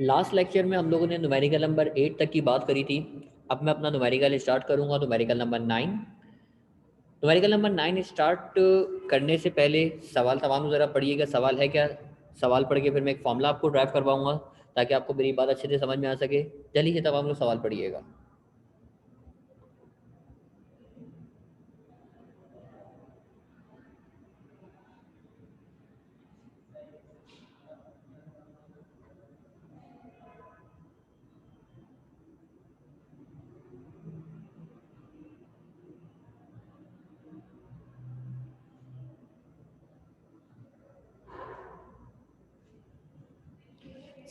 Last lecture में हम लोगों ने न्यूमेरिकल नंबर 8 तक की बात करी थी। अब मैं अपना न्यूमेरिकल स्टार्ट करूंगा, numerical number 9। Numerical number 9 start करने से पहले सवाल तमाम ज़रा पढ़िएगा। सवाल है क्या, सवाल पढ़ के फिर मैं एक फॉर्मूला आपको ड्राइव करवाऊंगा ताकि आपको मेरी बात अच्छे से समझ में आ सके। चलिए तमाम लोग सवाल पढ़िएगा।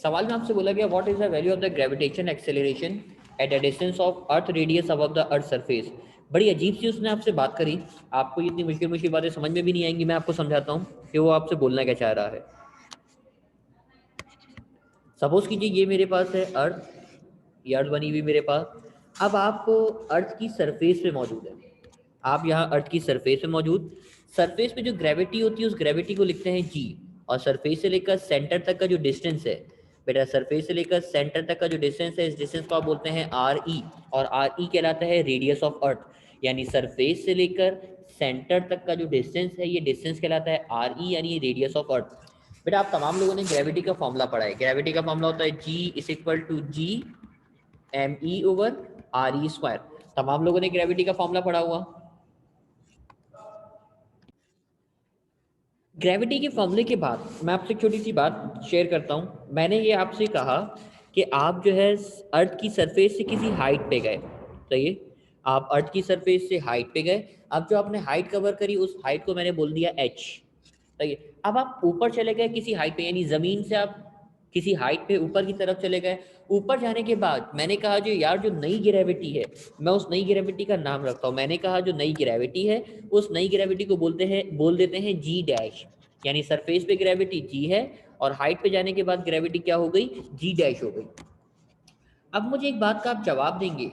सवाल में आपसे बोला गया what is the value of the gravitation acceleration at the distance of earth radius above the earth surface. बड़ी अजीब सी उसने आपसे बात करी। आपको इतनी मुश्किल मुश्किल बातें समझ में भी नहीं आएंगी। मैं आपको समझाता हूँ कि वो आपसे बोलना क्या चाह रहा है। सपोज कीजिए ये मेरे पास है अर्थ, ये अर्थ बनी हुई मेरे पास। अब आप अर्थ की सरफेस पे मौजूद है। आप यहाँ अर्थ की सरफेस पे मौजूद, सरफेस पे जो ग्रेविटी होती है उस ग्रेविटी को लिखते हैं जी। और सरफेस से लेकर सेंटर तक का जो डिस्टेंस है बेटा, सरफेस से लेकर सेंटर तक का जो डिस्टेंस है, इस डिस्टेंस को आप बोलते हैं आर ई। और आर ई कहलाता है रेडियस ऑफ अर्थ। यानी सरफेस से लेकर सेंटर तक का जो डिस्टेंस है ये डिस्टेंस कहलाता है आर ई, यानी रेडियस ऑफ अर्थ। बेटा आप तमाम लोगों ने ग्रेविटी का फॉर्मूला पढ़ा है। ग्रेविटी का फॉर्मूला होता है G is equal to G M E over R E square. तमाम लोगों ने ग्रेविटी का फॉर्मूला पढ़ा हुआ। ग्रेविटी के फॉर्मूले के बाद मैं आपसे एक छोटी सी बात शेयर करता हूँ। मैंने ये आपसे कहा कि आप जो है अर्थ की सरफेस से किसी हाइट पे गए, सही है। आप अर्थ की सरफेस से हाइट पे गए। अब जो आपने हाइट कवर करी उस हाइट को मैंने बोल दिया एच, सही है। अब आप ऊपर चले गए किसी हाइट पे, यानी ज़मीन से आप किसी हाइट पे ऊपर की तरफ चले गए। ऊपर जाने के बाद मैंने कहा जो यार जो नई ग्रेविटी है, मैं उस नई ग्रेविटी का नाम रखता हूँ। मैंने कहा जो नई ग्रेविटी है उस नई ग्रेविटी को बोल देते हैं जी डैश। यानी सरफेस पे ग्रेविटी जी है और हाइट पे जाने के बाद ग्रेविटी क्या हो गई, जी डैश हो गई। अब मुझे एक बात का आप जवाब देंगे।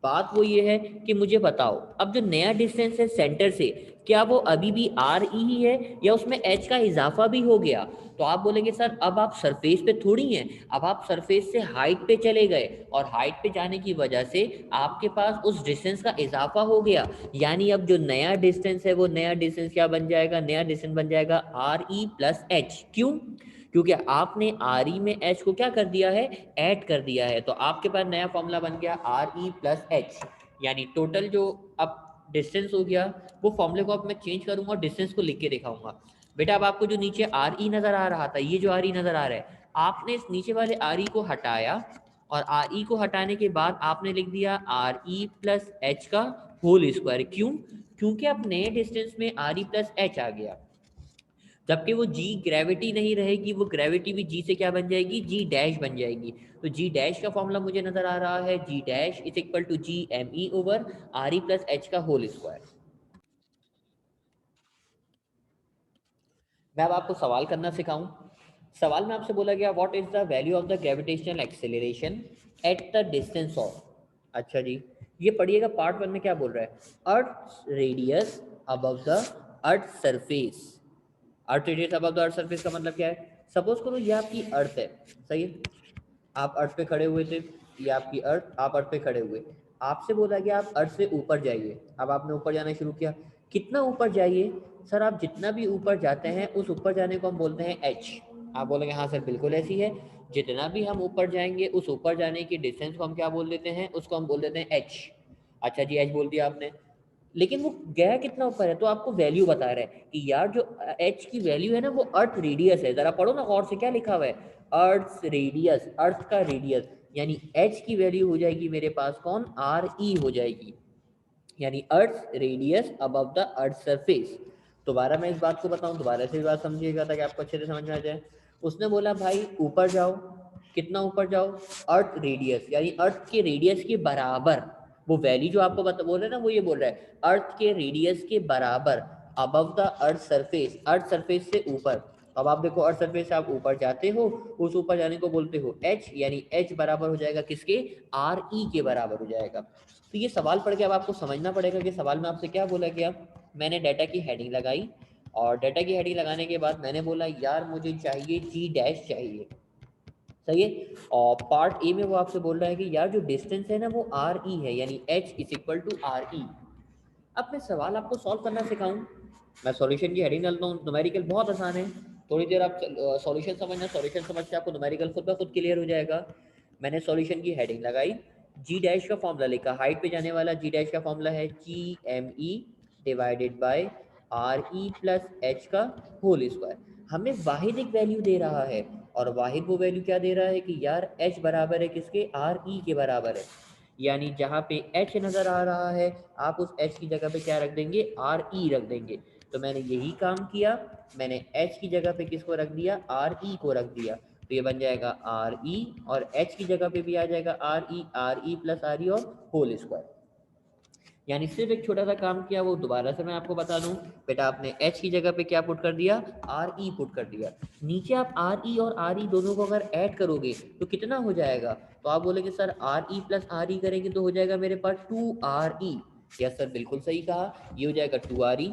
बात वो ये है कि मुझे बताओ अब जो नया डिस्टेंस है सेंटर से, क्या वो अभी भी आर ई ही है या उसमें एच का इजाफा भी हो गया। तो आप बोलेंगे सर अब आप सरफेस पे थोड़ी हैं, अब आप सरफेस से हाइट पे चले गए और हाइट पे जाने की वजह से आपके पास उस डिस्टेंस का इजाफा हो गया। यानी अब जो नया डिस्टेंस है वो नया डिस्टेंस क्या बन जाएगा, नया डिस्टेंस बन जाएगा आर ई प्लस एच। क्यों? क्योंकि आपने आर ई में एच को क्या कर दिया है, ऐड कर दिया है। तो आपके पास नया फॉर्मूला बन गया आर ई प्लस एच। यानी टोटल जो अब डिस्टेंस हो गया वो फॉर्मूले को अब मैं चेंज करूंगा और डिस्टेंस को लिख के दिखाऊंगा। बेटा अब आपको जो नीचे आर ई नजर आ रहा था, ये जो आर ई नजर आ रहा है, आपने इस नीचे वाले आर ई को हटाया और आर ई को हटाने के बाद आपने लिख दिया आर ई प्लस एच का होल स्क्वायर। क्यों? क्योंकि अब नए डिस्टेंस में आर ई प्लस एच आ गया। जबकि वो जी ग्रेविटी नहीं रहेगी, वो ग्रेविटी भी जी से क्या बन जाएगी, जी डैश बन जाएगी। तो जी डैश का फॉर्मूला मुझे नजर आ रहा है G dash is equal to G M E over R E plus H का होल स्क्वायर। मैं अब आपको सवाल करना सिखाऊं। सवाल में आपसे बोला गया what is the value of the gravitational acceleration at the distance of. अच्छा जी, ये पढ़िएगा पार्ट वन में क्या बोल रहा है, अर्थ radius above the earth surface. Earth radius above the earth surface का मतलब क्या है। सपोज करो ये आपकी अर्थ है, सही है। आप अर्थ पे खड़े हुए थे, ये आपकी अर्थ, आप अर्थ पे खड़े हुए। आपसे बोला गया आप अर्थ से ऊपर जाइए। अब आपने ऊपर जाना शुरू किया। कितना ऊपर जाइए? सर आप जितना भी ऊपर जाते हैं उस ऊपर जाने को हम बोलते हैं एच। आप बोलेंगे हाँ सर बिल्कुल ऐसी है। जितना भी हम ऊपर जाएंगे उस ऊपर जाने की डिस्टेंस को हम क्या बोल देते हैं, उसको हम बोल देते हैं एच। अच्छा जी, एच बोल दिया आपने। लेकिन वो गया कितना ऊपर है, तो आपको वैल्यू बता रहा है कि यार जो एच की वैल्यू है ना वो अर्थ रेडियस है। जरा पढ़ो ना गौर से, क्या लिखा हुआ है, अर्थ रेडियस, अर्थ का रेडियस। यानी एच की वैल्यू हो जाएगी मेरे पास कौन, आर ई हो जाएगी। यानी अर्थ radius above the earth surface. दोबारा मैं इस बात को बताऊं, दोबारा से बात समझिएगा ताकि आपको अच्छे से समझ में आ जाए। उसने बोला भाई ऊपर जाओ। कितना ऊपर जाओ, अर्थ रेडियस, यानी अर्थ के रेडियस के बराबर। वो वैल्यू जो आपको बता बोल रहे हैं ना, वो ये बोल रहा है अर्थ के रेडियस के बराबर above the earth surface, earth surface से ऊपर। अब आप देखो अर्थ सरफेस से आप ऊपर जाते हो, उस ऊपर जाने को बोलते हो एच। यानी एच बराबर हो जाएगा किसके, आर ई के बराबर हो जाएगा। तो ये सवाल पढ़ के अब आपको समझना पड़ेगा कि सवाल में आपसे क्या बोला गया। मैंने डाटा की हेडिंग लगाई और डाटा की हेडिंग लगाने के बाद मैंने बोला यार मुझे चाहिए जी डैश चाहिए, सही है। और पार्ट ए में वो आपसे बोल रहा है कि यार जो डिस्टेंस है ना वो आर ई है, यानी H is equal to R E. अब मैं सवाल आपको सॉल्व करना सिखाऊं, मैं सॉल्यूशन की हेडिंग डालता हूँ। न्यूमेरिकल बहुत आसान है, थोड़ी देर आप सॉल्यूशन समझना, सॉल्यूशन समझ के आपको न्यूमेरिकल खुद ब खुद क्लियर हो जाएगा। मैंने सॉल्यूशन की हेडिंग लगाई, जी डैश का फॉर्मूला लिखा, हाइट पे जाने वाला जी डैश का फॉर्मूला है G M E divided by R E plus H का होल स्क्वायर। हमें वाहिद एक वैल्यू दे रहा है, और वाहिद वो वैल्यू क्या दे रहा है कि यार एच बराबर है किसके, आर ई के बराबर है। यानी जहाँ पे एच नज़र आ रहा है आप उस एच की जगह पे क्या रख देंगे, आर ई रख देंगे। तो मैंने यही काम किया, मैंने एच की जगह पे किसको रख दिया, आर ई को रख दिया। तो ये बन जाएगा आर ई, और एच की जगह पे भी आ जाएगा आर ई प्लस आर ई और होल स्क्वायर। यानी सिर्फ एक छोटा सा काम किया, वो दोबारा से मैं आपको बता दूं। बेटा आपने एच की जगह पे क्या पुट कर दिया, आर ई पुट कर दिया। नीचे आप आर ई और आर ई दोनों को अगर ऐड करोगे तो कितना हो जाएगा, तो आप बोलेंगे sir R E plus R E करेंगे तो हो जाएगा मेरे पास two R E. Yes sir बिल्कुल सही कहा, ये हो जाएगा टू आर ई।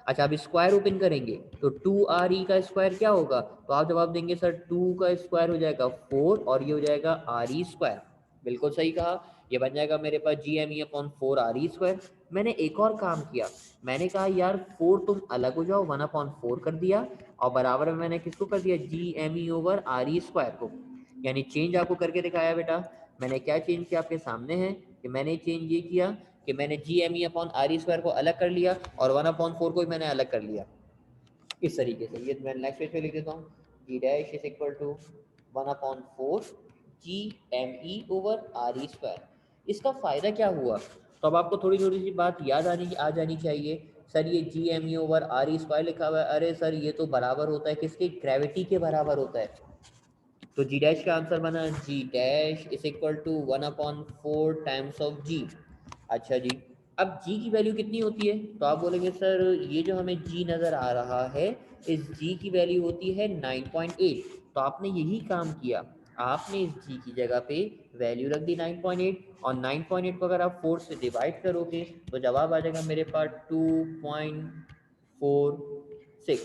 अच्छा अब स्क्वायर ओपन करेंगे तो टू आर ई का स्क्वायर क्या होगा, तो आप जवाब देंगे सर टू का स्क्वायर हो जाएगा फोर, और ये हो जाएगा आर ई स्क्वायर। बिल्कुल सही कहा, ये बन जाएगा मेरे पास G M E upon four R E square. मैंने एक और काम किया, मैंने कहा यार फोर तुम अलग हो जाओ, वन अपॉन फोर कर दिया, और बराबर में मैंने किसको कर दिया, G M E over R E square को। यानी चेंज आपको करके दिखाया बेटा। मैंने क्या चेंज किया आपके सामने है, कि मैंने चेंज ये किया कि मैंने G M E upon R E square को अलग कर लिया, और वन अपॉन फोर को भी मैंने अलग कर लिया इस तरीके से। ये मैं नेक्स्ट पेज पे लिख देता हूँ, G dash is equal to one upon four G M E over R E square. इसका फ़ायदा क्या हुआ, तो अब आपको थोड़ी थोड़ी सी बात याद आ जानी चाहिए। सर ये G M E over R E square लिखा हुआ है, अरे सर ये तो बराबर होता है किसके, ग्रेविटी के बराबर होता है। तो जी डैश का आंसर बना G dash is equal to one upon four times of G. अच्छा जी, अब जी की वैल्यू कितनी होती है, तो आप बोलेंगे सर ये जो हमें जी नज़र आ रहा है, इस जी की वैल्यू होती है 9.8। तो आपने यही काम किया, आपने इस जी की जगह पे वैल्यू रख दी 9.8, और 9.8 को अगर आप 4 से डिवाइड करोगे तो जवाब आ जाएगा मेरे पास 2.46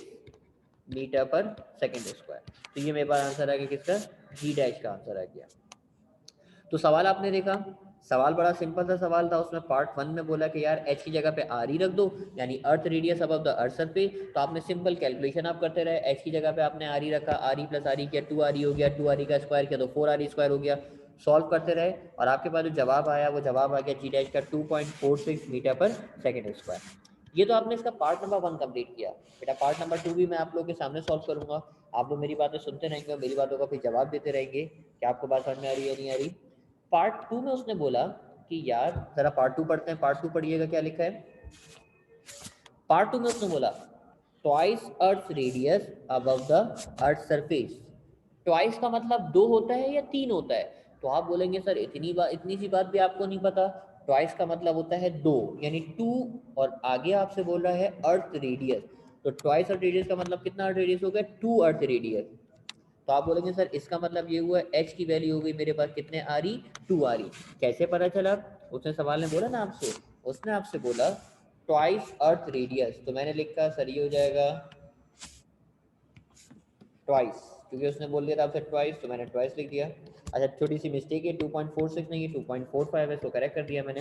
मीटर पर सेकेंड स्क्वायर। तो ये मेरे पास आंसर आ गया किसका, जी डैश का आंसर आ गया। तो सवाल आपने देखा, सवाल बड़ा सिंपल सा सवाल था। उसमें पार्ट वन में बोला कि यार एच की जगह पे आर ई रख दो, यानी अर्थ radius above the earth surface. तो आपने सिंपल कैलकुलेशन आप करते रहे, एच की जगह पे आपने आर ई रखा, आर ई प्लस आर ई किया, टू आर ई हो गया, टू आर ई का स्क्वायर किया तो फोर आर ई स्क्वायर हो गया। सॉल्व करते रहे, और आपके पास जो जवाब आया वो जवाब आ गया जी डैश का 2.46 मीटर पर सेकेंड स्क्वायर। ये तो आपने इसका पार्ट नंबर वन कंप्लीट किया। बेटा पार्ट नंबर टू भी मैं आप लोगों के सामने सॉल्व करूंगा, आप लोग मेरी बातें सुनते रहेंगे और मेरी बातों का फिर जवाब देते रहेंगे कि आपको बात समझ में आ रही है नहीं आ रही। पार्ट टू में उसने बोला कि यार जरा पार्ट टू पढ़ते हैं, पार्ट टू पढ़िएगा क्या लिखा है। पार्ट टू में उसने बोला twice earth radius above the earth surface. Twice का मतलब दो होता है या तीन होता है, तो आप बोलेंगे सर इतनी सी बात भी आपको नहीं पता। ट्वाइस का मतलब होता है दो, यानी टू, और आगे आपसे बोल रहा है अर्थ रेडियस। तो ट्वाइस अर्थ रेडियस का मतलब कितना अर्थ रेडियस हो गया, टू अर्थ रेडियस। तो आप बोलेंगे सर इसका मतलब ये हुआ एच की वैल्यू हो गई मेरे पास कितने आ रही, टू आ रही। कैसे पता चला, उसने सवाल ने बोला ना आपसे, उसने आपसे बोला ट्वाइस अर्थ रेडियस, तो मैंने लिखा सर ये हो जाएगा ट्वाइस, क्योंकि उसने बोल दिया था आपसे ट्वाइस तो मैंने ट्वाइस लिख दिया। अच्छा छोटी सी मिस्टेक है, 2.46 नहीं है 2.45 है, इसको करेक्ट कर दिया मैंने।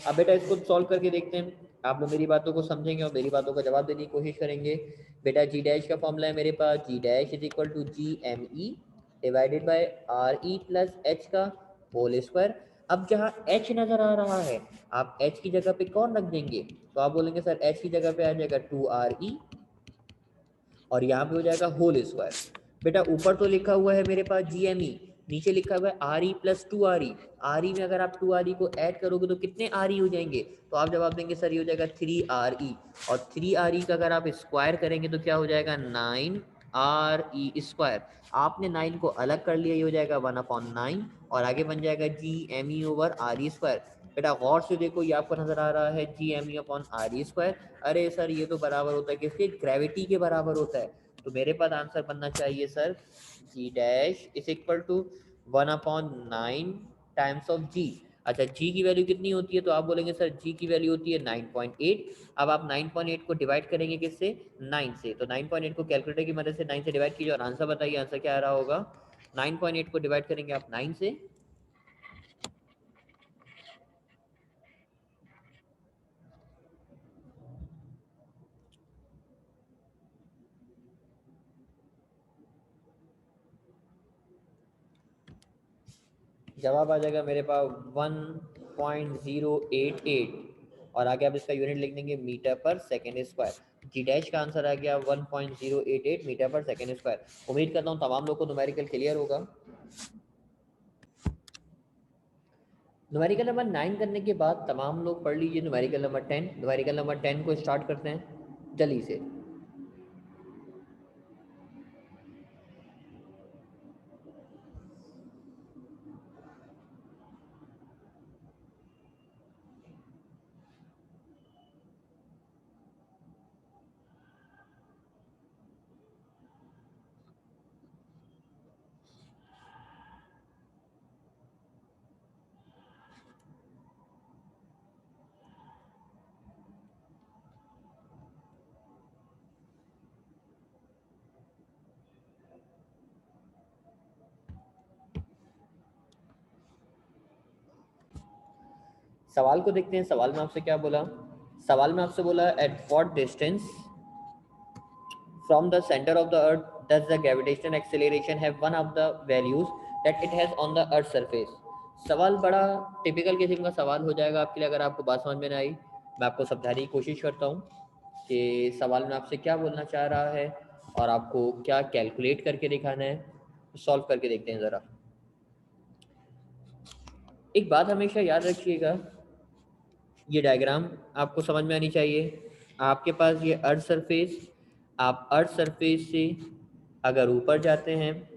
अब बेटा इसको सॉल्व करके देखते हैं, आप लोग मेरी बातों को समझेंगे और मेरी बातों का जवाब देने की कोशिश करेंगे। बेटा जी डैश का फॉर्मूला है मेरे पास, G dash is equal to G M E divided by R E plus H का होल स्क्वायर। अब जहाँ एच नज़र आ रहा है आप एच की जगह पे कौन रख देंगे, तो आप बोलेंगे सर एच की जगह पे आ जाएगा टू आर ई, और यहाँ पे हो जाएगा होल स्क्वायर। बेटा ऊपर तो लिखा हुआ है मेरे पास जी एम ई, नीचे लिखा हुआ है are E plus two R E. R E में अगर आप टू आर ई को ऐड करोगे तो कितने आर ई हो जाएंगे, तो आप जवाब देंगे सर ये हो जाएगा थ्री आर ई, और थ्री आर ई का अगर आप स्क्वायर करेंगे तो क्या हो जाएगा नाइन आर ई स्क्वायर। आपने नाइन को अलग कर लिया, ये हो जाएगा वन अपॉन नाइन, और आगे बन जाएगा G M E over R E square. बेटा गौर से देखो ये आपको नजर आ रहा है G M E upon R E square, अरे सर ये तो बराबर होता है किसके, ग्रेविटी के बराबर होता है। तो मेरे पास आंसर बनना चाहिए sir G dash is equal to one upon nine times of G. अच्छा जी की वैल्यू कितनी होती है, तो आप बोलेंगे सर जी की वैल्यू होती है 9.8। अब आप 9.8 को डिवाइड करेंगे किससे, 9 से, तो 9.8 को कैलकुलेटर की मदद से 9 से डिवाइड कीजिए और आंसर बताइए, आंसर क्या आ रहा होगा, 9.8 को डिवाइड करेंगे आप 9 से, जवाब आ जाएगा मेरे पास 1.088 और आगे आप इसका यूनिट लिख देंगे मीटर पर सेकेंड स्क्वायर। जी डैश का आंसर आ गया 1.088 मीटर पर सेकेंड स्क्वायर। उम्मीद करता हूँ तमाम लोग को न्यूमेरिकल क्लियर होगा। न्यूमेरिकल नंबर 9 करने के बाद तमाम लोग पढ़ लीजिए न्यूमेरिकल नंबर 10। न्यूमेरिकल नंबर 10 को स्टार्ट करते हैं जल्दी से। सवाल को देखते हैं। सवाल में आपसे क्या बोला? सवाल में आपसे बोला at what distance from the center of the earth does the gravitational acceleration have one of the values that it has on the earth surface। सवाल बड़ा टिपिकल किस्म का सवाल हो जाएगा आपके लिए। अगर आपको बात समझ में ना आई, मैं आपको समझाने की कोशिश करता हूँ कि सवाल में आपसे क्या बोलना चाह रहा है और आपको क्या कैलकुलेट करके दिखाना है। सॉल्व करके देखते हैं ज़रा। एक बात हमेशा याद रखिएगा, ये डायग्राम आपको समझ में आनी चाहिए। आपके पास ये अर्थ सरफेस, आप अर्थ सरफेस से अगर ऊपर जाते हैं,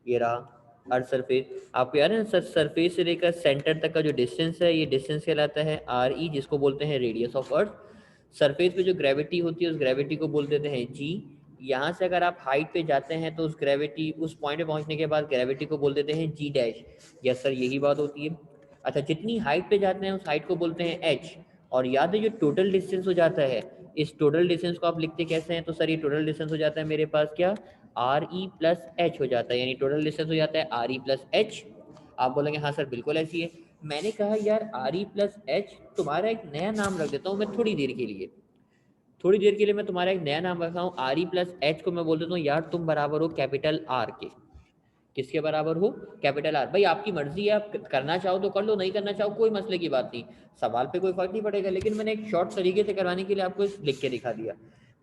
ये रहा अर्थ सरफेस। आपको याद है ना, सरफेस से लेकर सेंटर तक का जो डिस्टेंस है, ये डिस्टेंस कहलाता है आर ई, जिसको बोलते हैं रेडियस ऑफ अर्थ। सरफेस पे जो ग्रेविटी होती है उस ग्रेविटी को बोल देते हैं जी। यहाँ से अगर आप हाइट पे जाते हैं तो उस ग्रेविटी, उस पॉइंट पे पहुँचने के बाद ग्रेविटी को बोल देते हैं जी डैश। यस सर, यही बात होती है। अच्छा, जितनी हाइट पे जाते हैं उस हाइट को बोलते हैं एच। और याद है जो टोटल डिस्टेंस हो जाता है, इस टोटल डिस्टेंस को आप लिखते कैसे हैं? तो सर ये टोटल डिस्टेंस हो जाता है मेरे पास क्या, आर ई प्लस एच हो जाता है, यानी टोटल डिस्टेंस हो जाता है आर ई प्लस एच। आप बोलेंगे हाँ सर बिल्कुल ऐसी है। मैंने कहा यार आर ई प्लस एच तुम्हारा एक नया नाम रख देता हूँ मैं थोड़ी देर के लिए। थोड़ी देर के लिए मैं तुम्हारा एक नया नाम रखा हूँ, आर ई प्लस एच को मैं बोल देता हूँ यार तुम बराबर हो कैपिटल आर के। किसके बराबर हो? Capital R. भाई आपकी मर्जी है, आप करना चाहो तो कर लो, नहीं करना चाहो कोई मसले की बात नहीं, सवाल पे कोई फर्क नहीं पड़ेगा। लेकिन मैंने एक शॉर्ट तरीके से करवाने के लिए आपको लिख के दिखा दिया।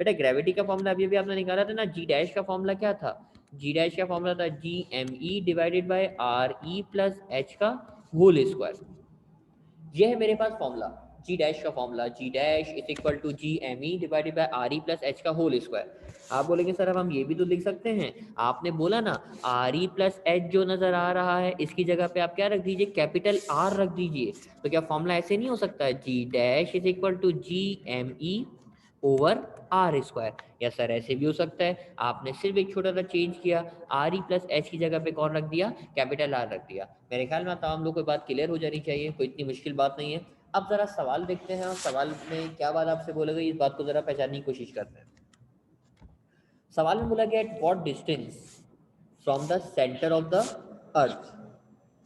बेटा ग्रेविटी का फॉर्मूला अभी अभी आपने निकाला था ना, जी डैश का फॉर्मूला क्या था? जी डैश का फॉर्मूला था G M E divided by R E plus H का होल स्क्वायर। ये है मेरे पास फॉर्मूला, जी डैश का formula, G dash is equal to G M E divided by R E plus H का whole square. आप बोलेंगे sir अब हम ये भी तो लिख सकते हैं, आपने बोला ना आर ई प्लस एच जो नजर आ रहा है इसकी जगह पे आप क्या रख दीजिए, कैपिटल आर रख दीजिए। तो क्या फॉर्मूला ऐसे नहीं हो सकता है, G dash is equal to G M E over R square? या सर ऐसे भी हो सकता है, आपने सिर्फ एक छोटा सा चेंज किया, आर ई प्लस एच की जगह पे कौन रख दिया, कैपिटल आर रख दिया। मेरे ख्याल में तमाम लोगों को बात क्लियर हो जानी चाहिए, कोई इतनी मुश्किल बात नहीं है। अब जरा सवाल देखते हैं और सवाल में क्या बात आपसे बोला गई इस बात को जरा पहचानने की कोशिश करते हैं। सवाल में बोला गया at what distance from the centre of the earth.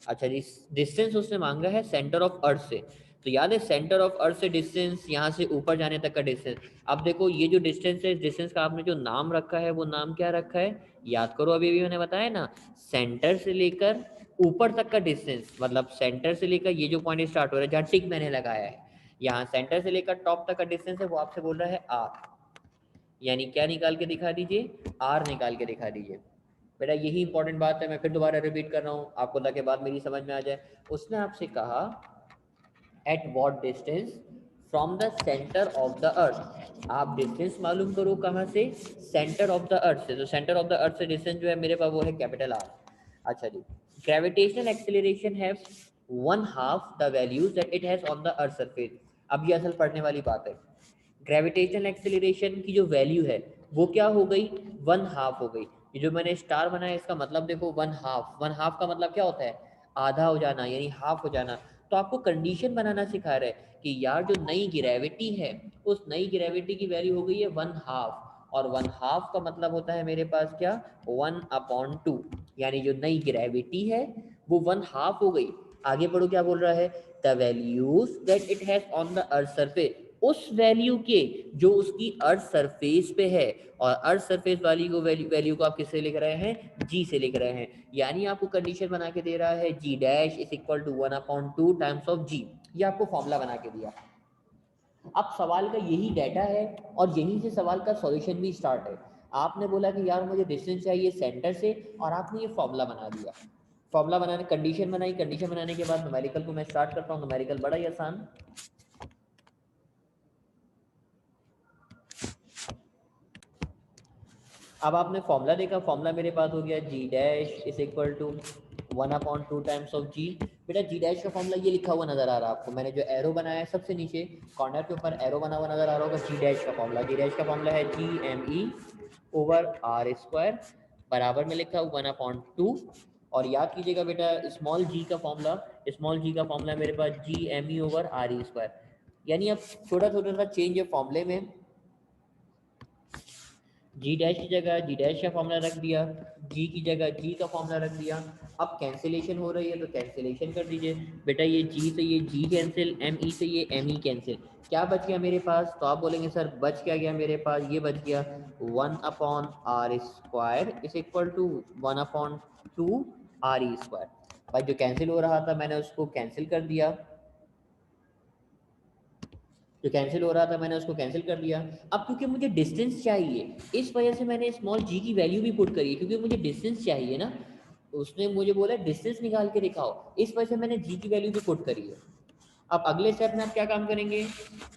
अच्छा जी, डिस्टेंस उसने मांगा है सेंटर ऑफ अर्थ से। तो याद है सेंटर ऑफ अर्थ से डिस्टेंस, यहाँ से ऊपर जाने तक का डिस्टेंस। अब देखो ये जो डिस्टेंस है, इस डिस्टेंस का आपने जो नाम रखा है वो नाम क्या रखा है, याद करो अभी अभी मैंने बताया ना, सेंटर से लेकर ऊपर तक का डिस्टेंस, मतलब सेंटर से लेकर ये जो पॉइंट स्टार्ट हो रहा है जहाँ टिक मैंने लगाया है, यहाँ सेंटर से लेकर टॉप तक का डिस्टेंस है, वो आपसे बोल रहा है आर। यानी क्या निकाल के दिखा दीजिए, आर निकाल के दिखा दीजिए। बेटा यही इंपॉर्टेंट बात है, मैं फिर दोबारा रिपीट कर रहा हूँ आपको ताकि बात मेरी समझ में आ जाए। उसने आपसे कहा at what distance from the centre of the earth. आप डिस्टेंस मालूम करो कहाँ से, सेंटर ऑफ द अर्थ से। तो सेंटर ऑफ द अर्थ से डिस्टेंस जो है मेरे पास वो है कैपिटल आर। अच्छा जी, gravitational acceleration have one half the values that it has on the earth surface. अब ये असल पढ़ने वाली बात है। ग्रेविटेशनल एक्सेलरेशन की जो वैल्यू है वो क्या हो गई, वन हाफ हो गई। ये जो मैंने स्टार बनाया इसका मतलब देखो वन हाफ, वन हाफ का मतलब क्या होता है, आधा हो जाना, यानी हाफ हो जाना। तो आपको कंडीशन बनाना सिखा रहे हैं कि यार जो नई ग्रेविटी है उस नई ग्रेविटी की वैल्यू हो गई है वन हाफ, और 1/2 का मतलब होता है मेरे पास क्या, 1/2, यानी जो नई ग्रेविटी है वो 1/2 हो गई। आगे पढ़ो क्या बोल रहा है, the values that it has on the earth surface, उस वैल्यू के जो उसकी अर्थ सरफेस पे है, और अर्थ सरफेस वाली को वैल्यू को आप किससे लिख रहे हैं, जी से लिख रहे हैं। यानी आपको कंडीशन बना के दे रहा है G dash is equal to 1/2 times of G, ये आपको फॉर्मूला बना के दिया। अब सवाल का यही डाटा है और यहीं से सवाल का सॉल्यूशन भी स्टार्ट है। आपने बोला कि यार मुझे डिस्टेंस चाहिए सेंटर से, और आपने ये फॉर्मूला बना दिया। फॉर्मूला बनाने, कंडीशन बनाई, कंडीशन बनाने के बाद न्यूमेरिकल को मैं स्टार्ट करता हूँ। न्यूमेरिकल बड़ा ही आसान, अब आपने फॉर्मूला देखा, फॉर्मूला मेरे पास हो गया G dash is equal to 1/2 times of G. बेटा जी डैश का फॉर्मूला ये लिखा हुआ नजर आ रहा है आपको, मैंने जो एरो बनाया है सबसे नीचे कॉर्नर के ऊपर एरो बना हुआ नजर आ रहा होगा, जी डैश का फॉर्मूला। जी डैश का फॉर्मूला है G M E over R square, बराबर में लिखा 1/2। और याद कीजिएगा बेटा स्मॉल जी का फॉर्मूला, स्मॉल जी का फॉर्मूला मेरे पास G M E over R E square. यानी अब छोटा छोटा सा चेंज है फॉर्मूले में, जी डैश की जगह जी डैश का फॉर्मूला रख दिया, जी की जगह जी का फॉर्मूला रख दिया। अब कैंसिलेशन हो रही है तो कैंसिलेशन कर दीजिए बेटा, ये जी से ये जी कैंसिल, एम ई से ये एम ई कैंसिल, क्या बच गया मेरे पास, तो आप बोलेंगे सर बच क्या गया मेरे पास, ये बच गया 1/r square is equal to 1/2 R E square. भाई जो कैंसिल हो रहा था मैंने उसको कैंसिल कर दिया, जो कैंसिल हो रहा था मैंने उसको कैंसिल कर दिया। अब क्योंकि मुझे डिस्टेंस चाहिए इस वजह से मैंने स्मॉल जी की वैल्यू भी पुट करी है, क्योंकि मुझे डिस्टेंस चाहिए ना, उसने मुझे बोला डिस्टेंस निकाल के दिखाओ, इस वजह से मैंने जी की वैल्यू भी पुट करी है। अब अगले स्टेप में आप क्या काम करेंगे,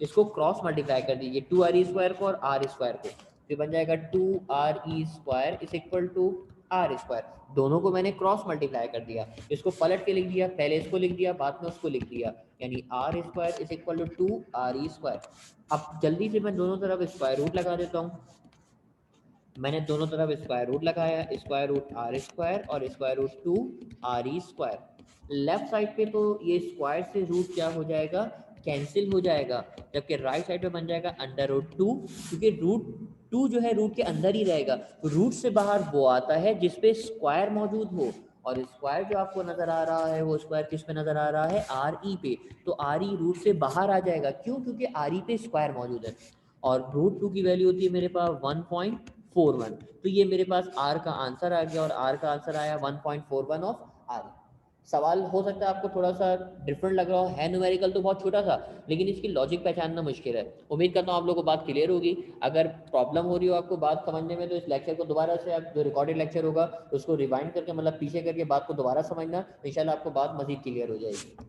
इसको क्रॉस मल्टीप्लाई कर दीजिए 2r स्क्वायर को और r स्क्वायर को, फिर बन जाएगा 2r square is equal to R square. दोनों को मैंने क्रॉस मल्टीप्लाई कर दिया, इसको पलट के लिख दिया, पहले इसको लिख दिया बाद में उसको लिख दिया, यानी R square is equal to 2r square. अब जल्दी से मैं दोनों तरफ स्क्वायर रूट लगा देता हूँ। मैंने दोनों तरफ स्क्वायर रूट लगाया, स्क्वायर रूट आर स्क्वायर और square root 2r square. Left side पे तो ये स्क्वायर से रूट क्या हो जाएगा, कैंसिल हो जाएगा, जबकि राइट साइड पे बन जाएगा √2, क्योंकि √2 जो है रूट के अंदर ही रहेगा, रूट से बाहर वो आता है जिसपे स्क्वायर मौजूद हो, और स्क्वायर जो आपको नजर आ रहा है वो स्क्वायर किस पे नजर आ रहा है, आर ई पे, तो आर ई रूट से बाहर आ जाएगा, क्यों, क्योंकि आर ई पे स्क्वायर मौजूद है, और √2 की वैल्यू होती है मेरे पास 1.41। तो ये मेरे पास आर का आंसर आ गया, और आर का आंसर आया 1.41 ऑफ आर। सवाल हो सकता है आपको थोड़ा सा डिफरेंट लग रहा है न्यूमेरिकल तो बहुत छोटा सा, लेकिन इसकी लॉजिक पहचानना मुश्किल है। उम्मीद करता हूँ आप लोगों को बात क्लियर होगी। अगर प्रॉब्लम हो रही हो आपको बात समझने में, तो इस लेक्चर को दोबारा से, आप जो रिकॉर्डेड लेक्चर होगा उसको रिवाइंड करके, मतलब पीछे करके बात को दोबारा समझना, इंशाल्लाह आपको बात मजीद क्लियर हो जाएगी।